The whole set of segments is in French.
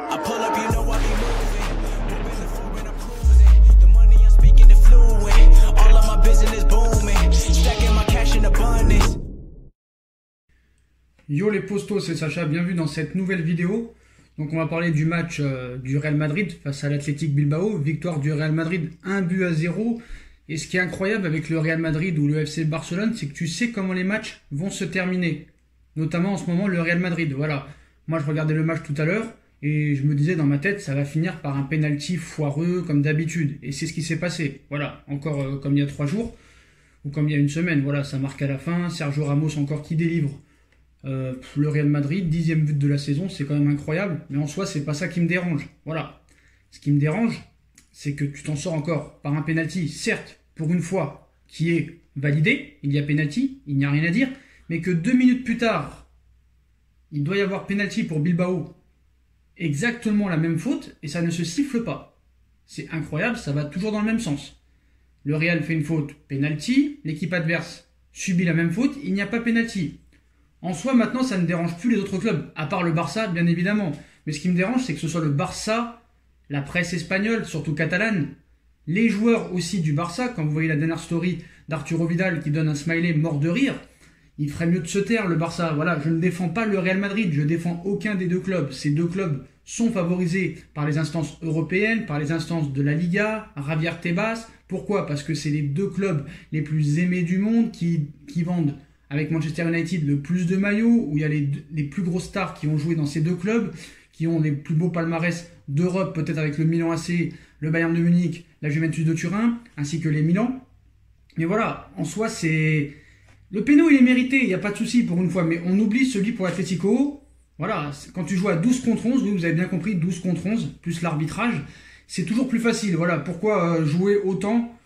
I pull up, you know I be moving. Moving the foreign, I'm cruising. The money I'm speaking is fluent. All of my business booming. Stacking my cash in abundance. Yo les postos, c'est Sacha, bienvenue dans cette nouvelle vidéo. Donc on va parler du match du Real Madrid face à l'Athletic Bilbao. Victoire du Real Madrid 1-0. Et ce qui est incroyable avec le Real Madrid ou le FC Barcelone, c'est que tu sais comment les matchs vont se terminer. Notamment en ce moment le Real Madrid. Voilà, moi je regardais le match tout à l'heure et je me disais dans ma tête ça va finir par un penalty foireux comme d'habitude. Et c'est ce qui s'est passé. Voilà, encore comme il y a 3 jours ou comme il y a une semaine. Voilà, ça marque à la fin. Sergio Ramos encore qui délivre. Le Real Madrid, 10e but de la saison, c'est quand même incroyable. Mais en soi, c'est pas ça qui me dérange. Voilà. Ce qui me dérange, c'est que tu t'en sors encore par un penalty, certes, pour une fois, qui est validé. Il y a penalty, il n'y a rien à dire. Mais que 2 minutes plus tard, il doit y avoir penalty pour Bilbao. Exactement la même faute, et ça ne se siffle pas. C'est incroyable, ça va toujours dans le même sens. Le Real fait une faute, penalty. L'équipe adverse subit la même faute, il n'y a pas penalty. En soi, maintenant, ça ne dérange plus les autres clubs, à part le Barça, bien évidemment. Mais ce qui me dérange, c'est que ce soit le Barça, la presse espagnole, surtout catalane, les joueurs aussi du Barça. Quand vous voyez la dernière story d'Arturo Vidal qui donne un smiley mort de rire, il ferait mieux de se taire, le Barça. Voilà, je ne défends pas le Real Madrid, je ne défends aucun des deux clubs. Ces deux clubs sont favorisés par les instances européennes, par les instances de la Liga, Javier Tebas. Pourquoi? Parce que c'est les deux clubs les plus aimés du monde qui vendent avec Manchester United le plus de maillots, où il y a les plus grosses stars qui ont joué dans ces deux clubs, qui ont les plus beaux palmarès d'Europe, peut-être avec le Milan AC, le Bayern de Munich, la Juventus de Turin, ainsi que les Milan. Mais voilà, en soi, c'est... Le péno, il est mérité, il n'y a pas de souci pour une fois, mais on oublie celui pour l'Atlético. Voilà, quand tu joues à 12 contre 11, oui, vous avez bien compris, 12 contre 11, plus l'arbitrage, c'est toujours plus facile. Voilà, pourquoi jouer autant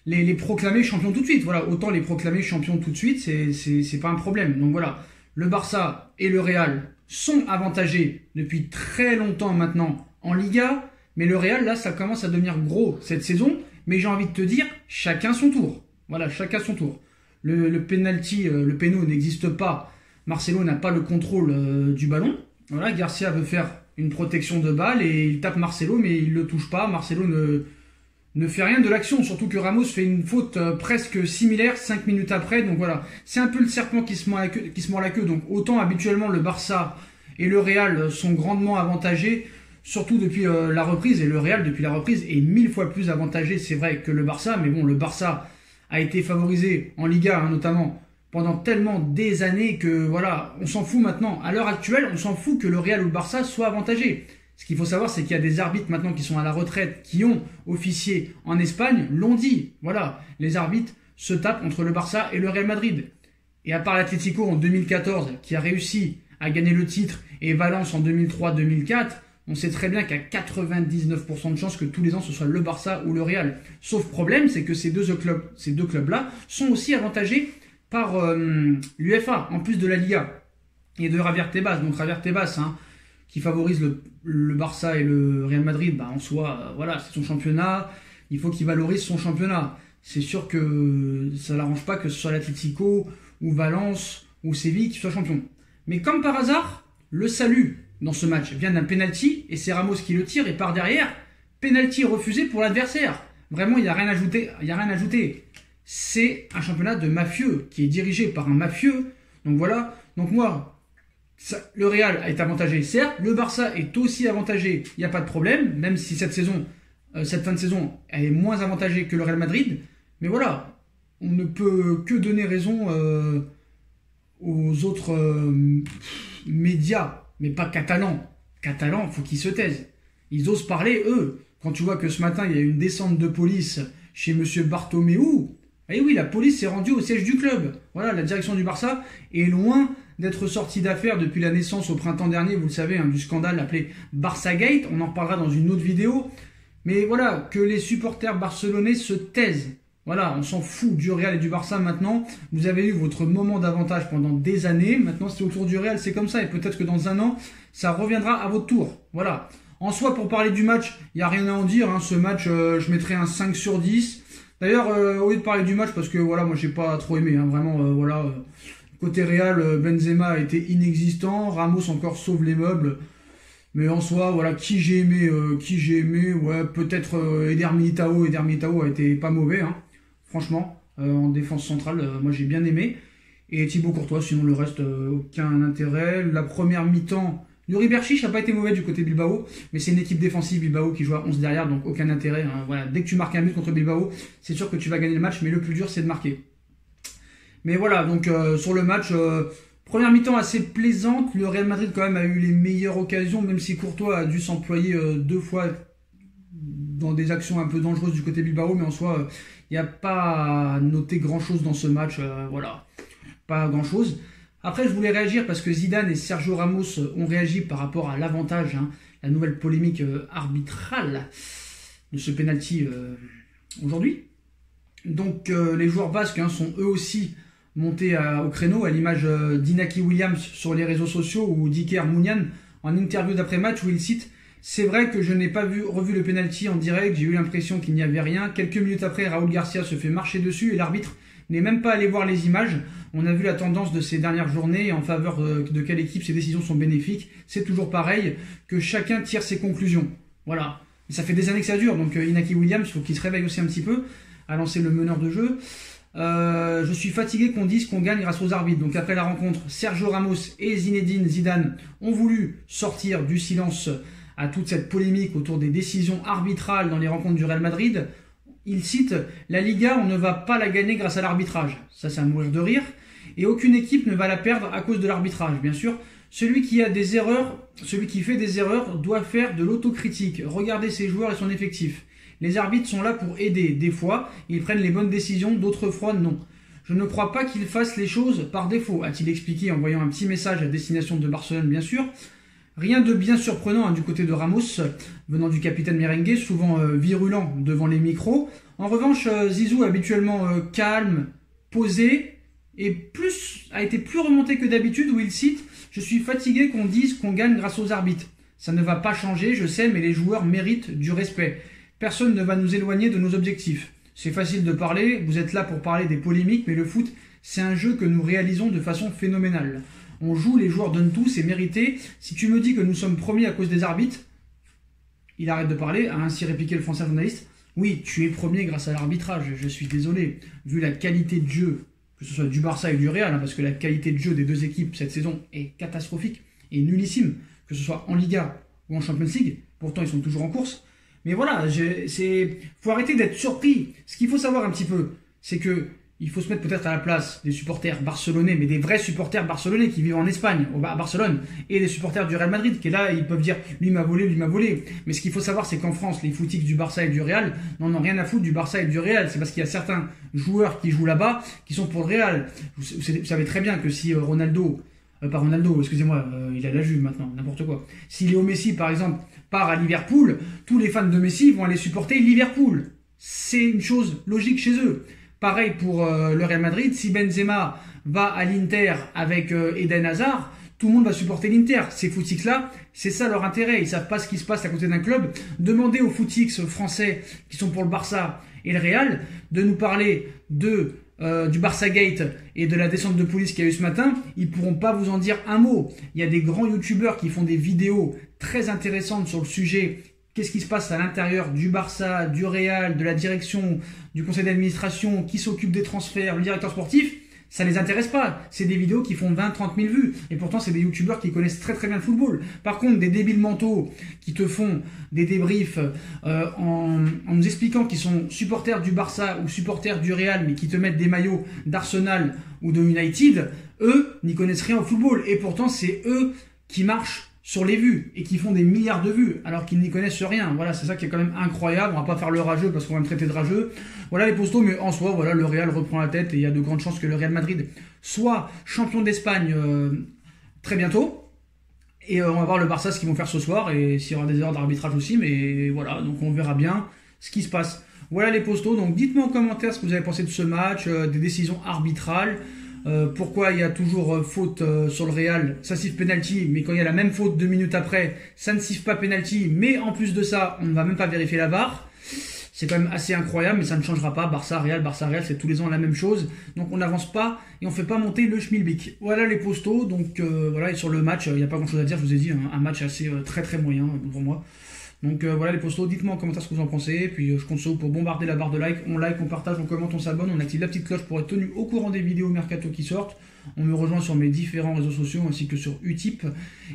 les proclamer champions tout de suite. Voilà, autant les proclamer champions tout de suite, c'est pas un problème. Donc voilà, le Barça et le Real sont avantagés depuis très longtemps maintenant en Liga, mais le Real, là, ça commence à devenir gros cette saison. Mais j'ai envie de te dire, chacun son tour. Voilà, chacun son tour. Le penalty, le péno n'existe pas. Marcelo n'a pas le contrôle du ballon. Voilà, Garcia veut faire une protection de balle et il tape Marcelo, mais il ne le touche pas. Marcelo ne fait rien de l'action, surtout que Ramos fait une faute presque similaire 5 minutes après. Donc voilà, c'est un peu le serpent qui se mord la queue. Donc autant habituellement le Barça et le Real sont grandement avantagés, surtout depuis la reprise. Et le Real depuis la reprise est 1000 fois plus avantagé, c'est vrai, que le Barça. Mais bon, le Barça a été favorisé en Liga notamment pendant tellement des années que voilà, on s'en fout maintenant. À l'heure actuelle, on s'en fout que le Real ou le Barça soient avantagés. Ce qu'il faut savoir, c'est qu'il y a des arbitres maintenant qui sont à la retraite, qui ont officié en Espagne, l'ont dit. Voilà, les arbitres se tapent entre le Barça et le Real Madrid. Et à part l'Atlético en 2014, qui a réussi à gagner le titre, et Valence en 2003-2004, on sait très bien qu'il y a 99% de chances que tous les ans ce soit le Barça ou le Real. Sauf problème, c'est que ces deux clubs-là sont aussi avantagés par l'UEFA, en plus de la Liga et de Javier Tebas. Donc Javier Tebas, qui favorise le Barça et le Real Madrid, en soi, voilà, c'est son championnat, il faut qu'il valorise son championnat. C'est sûr que ça ne l'arrange pas que ce soit l'Atlético ou Valence ou Séville qui soit champion. Mais comme par hasard, le salut dans ce match vient d'un penalty et c'est Ramos qui le tire et par derrière, penalty refusé pour l'adversaire. Vraiment, il n'y a rien à ajouter. C'est un championnat de mafieux qui est dirigé par un mafieux. Donc voilà, donc moi... le Real est avantagé, certes. Le Barça est aussi avantagé, il n'y a pas de problème. Même si cette fin de saison, elle est moins avantagée que le Real Madrid. Mais voilà, on ne peut que donner raison aux autres médias, mais pas catalans. Catalans, il faut qu'ils se taisent. Ils osent parler, eux. Quand tu vois que ce matin, il y a une descente de police chez monsieur Bartomeu. Et oui, la police s'est rendue au siège du club. Voilà, la direction du Barça est loin d'être sortie d'affaire depuis la naissance au printemps dernier, vous le savez, du scandale appelé Barçagate. On en reparlera dans une autre vidéo. Mais voilà, que les supporters barcelonais se taisent. Voilà, on s'en fout du Real et du Barça maintenant. Vous avez eu votre moment d'avantage pendant des années. Maintenant, c'est au tour du Real, c'est comme ça. Et peut-être que dans un an, ça reviendra à votre tour. Voilà. En soi, pour parler du match, il n'y a rien à en dire. Ce match, je mettrais un 5 sur 10. D'ailleurs, au lieu de parler du match, parce que voilà, moi j'ai pas trop aimé, vraiment, voilà. Côté Real, Benzema a été inexistant, Ramos encore sauve les meubles. Mais en soi, voilà, qui j'ai aimé, ouais, peut-être Eder Militao. Eder Militao a été pas mauvais, hein, franchement, en défense centrale, moi j'ai bien aimé. Et Thibaut Courtois, sinon le reste, aucun intérêt. La première mi-temps, Yuri Berchiche n'a pas été mauvais du côté Bilbao, mais c'est une équipe défensive Bilbao qui joue à 11 derrière, donc aucun intérêt. Hein, voilà. Dès que tu marques un but contre Bilbao, c'est sûr que tu vas gagner le match, mais le plus dur c'est de marquer. Mais voilà, donc sur le match, première mi-temps assez plaisante. Le Real Madrid quand même a eu les meilleures occasions, même si Courtois a dû s'employer 2 fois dans des actions un peu dangereuses du côté Bilbao, mais en soi, il n'y a pas à noter grand-chose dans ce match. Voilà, pas grand-chose. Après, je voulais réagir parce que Zidane et Sergio Ramos ont réagi par rapport à l'avantage, hein, la nouvelle polémique arbitrale de ce penalty aujourd'hui. Donc, les joueurs basques sont eux aussi montés au créneau, à l'image d'Inaki Williams sur les réseaux sociaux ou d'Iker Munian en interview d'après-match où il cite « C'est vrai que je n'ai pas revu le penalty en direct, j'ai eu l'impression qu'il n'y avait rien. Quelques minutes après, Raúl Garcia se fait marcher dessus et l'arbitre n'est même pas allé voir les images. On a vu la tendance de ces dernières journées en faveur de quelle équipe ces décisions sont bénéfiques. C'est toujours pareil, que chacun tire ses conclusions. » Voilà. Et ça fait des années que ça dure, donc Inaki Williams, il faut qu'il se réveille aussi un petit peu à lancer le meneur de jeu. Je suis fatigué qu'on dise qu'on gagne grâce aux arbitres. Donc après la rencontre, Sergio Ramos et Zinedine Zidane ont voulu sortir du silence à toute cette polémique autour des décisions arbitrales dans les rencontres du Real Madrid. Il cite « La Liga, on ne va pas la gagner grâce à l'arbitrage. » Ça, c'est à mourir de rire. Et aucune équipe ne va la perdre à cause de l'arbitrage, bien sûr. Celui qui fait des erreurs doit faire de l'autocritique. Regarder ses joueurs et son effectif. Les arbitres sont là pour aider. Des fois, ils prennent les bonnes décisions, d'autres fois, non. Je ne crois pas qu'ils fassent les choses par défaut, a-t-il expliqué en voyant un petit message à destination de Barcelone, bien sûr. Rien de bien surprenant du côté de Ramos, venant du capitaine merengue, souvent virulent devant les micros. En revanche, Zizou, habituellement calme, posé, a été plus remonté que d'habitude, où il cite « Je suis fatigué qu'on dise qu'on gagne grâce aux arbitres. Ça ne va pas changer, je sais, mais les joueurs méritent du respect. Personne ne va nous éloigner de nos objectifs. C'est facile de parler, vous êtes là pour parler des polémiques, mais le foot, c'est un jeu que nous réalisons de façon phénoménale. On joue, les joueurs donnent tout, c'est mérité. Si tu me dis que nous sommes premiers à cause des arbitres, il arrête de parler, a ainsi répliqué le français journaliste. Oui, tu es premier grâce à l'arbitrage, je suis désolé. Vu la qualité de jeu, que ce soit du Barça et du Real, parce que la qualité de jeu des deux équipes cette saison est catastrophique et nullissime, que ce soit en Liga ou en Champions League, pourtant ils sont toujours en course. Mais voilà, faut arrêter d'être surpris. Ce qu'il faut savoir un petit peu, c'est que il faut se mettre peut-être à la place des supporters barcelonais, mais des vrais supporters barcelonais qui vivent en Espagne, à Barcelone, et des supporters du Real Madrid, qui est là, ils peuvent dire « lui m'a volé, lui m'a volé ». Mais ce qu'il faut savoir, c'est qu'en France, les footix du Barça et du Real n'en ont rien à foutre du Barça et du Real. C'est parce qu'il y a certains joueurs qui jouent là-bas, qui sont pour le Real. Vous savez très bien que si Ronaldo, pas Ronaldo, excusez-moi, il a la Juve maintenant, n'importe quoi. Si Léo Messi, par exemple, part à Liverpool, tous les fans de Messi vont aller supporter Liverpool. C'est une chose logique chez eux. Pareil pour le Real Madrid, si Benzema va à l'Inter avec Eden Hazard, tout le monde va supporter l'Inter. Ces footix-là, c'est ça leur intérêt. Ils savent pas ce qui se passe à côté d'un club. Demandez aux footix français qui sont pour le Barça et le Real de nous parler du Barça Gate et de la descente de police qu'il y a eu ce matin. Ils pourront pas vous en dire un mot. Il y a des grands youtubeurs qui font des vidéos très intéressantes sur le sujet. Qu'est-ce qui se passe à l'intérieur du Barça, du Real, de la direction, du conseil d'administration, qui s'occupe des transferts, le directeur sportif? Ça les intéresse pas. C'est des vidéos qui font 20-30 000 vues. Et pourtant, c'est des youtubeurs qui connaissent très très bien le football. Par contre, des débiles mentaux qui te font des débriefs en nous expliquant qu'ils sont supporters du Barça ou supporters du Real, mais qui te mettent des maillots d'Arsenal ou de United, eux n'y connaissent rien au football. Et pourtant, c'est eux qui marchent sur les vues et qui font des milliards de vues alors qu'ils n'y connaissent rien. Voilà, c'est ça qui est quand même incroyable. On va pas faire le rageux parce qu'on va me traiter de rageux. Voilà les postos, mais en soi, voilà, le Real reprend la tête et il y a de grandes chances que le Real Madrid soit champion d'Espagne très bientôt. Et on va voir le Barça ce qu'ils vont faire ce soir et s'il y aura des erreurs d'arbitrage aussi, mais voilà, donc on verra bien ce qui se passe. Voilà les postos, donc dites-moi en commentaire ce que vous avez pensé de ce match, des décisions arbitrales. Pourquoi il y a toujours faute sur le Real, ça siffle penalty, mais quand il y a la même faute 2 minutes après, ça ne siffle pas penalty, mais en plus de ça, on ne va même pas vérifier la VAR. C'est quand même assez incroyable, mais ça ne changera pas. Barça, Real, c'est tous les ans la même chose. Donc on n'avance pas et on ne fait pas monter le schmilblick. Voilà les postos. Donc voilà, et sur le match, il n'y a pas grand chose à dire. Je vous ai dit, un match assez très moyen pour moi. Donc voilà les postos, dites-moi en commentaire ce que vous en pensez. Puis je compte sur vous pour bombarder la barre de like. On like, on partage, on commente, on s'abonne. On active la petite cloche pour être tenu au courant des vidéos mercato qui sortent. On me rejoint sur mes différents réseaux sociaux ainsi que sur Utip.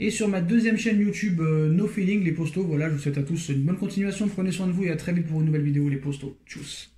Et sur ma deuxième chaîne YouTube No Feeling, les postos. Voilà, je vous souhaite à tous une bonne continuation. Prenez soin de vous et à très vite pour une nouvelle vidéo les postos. Tchuss.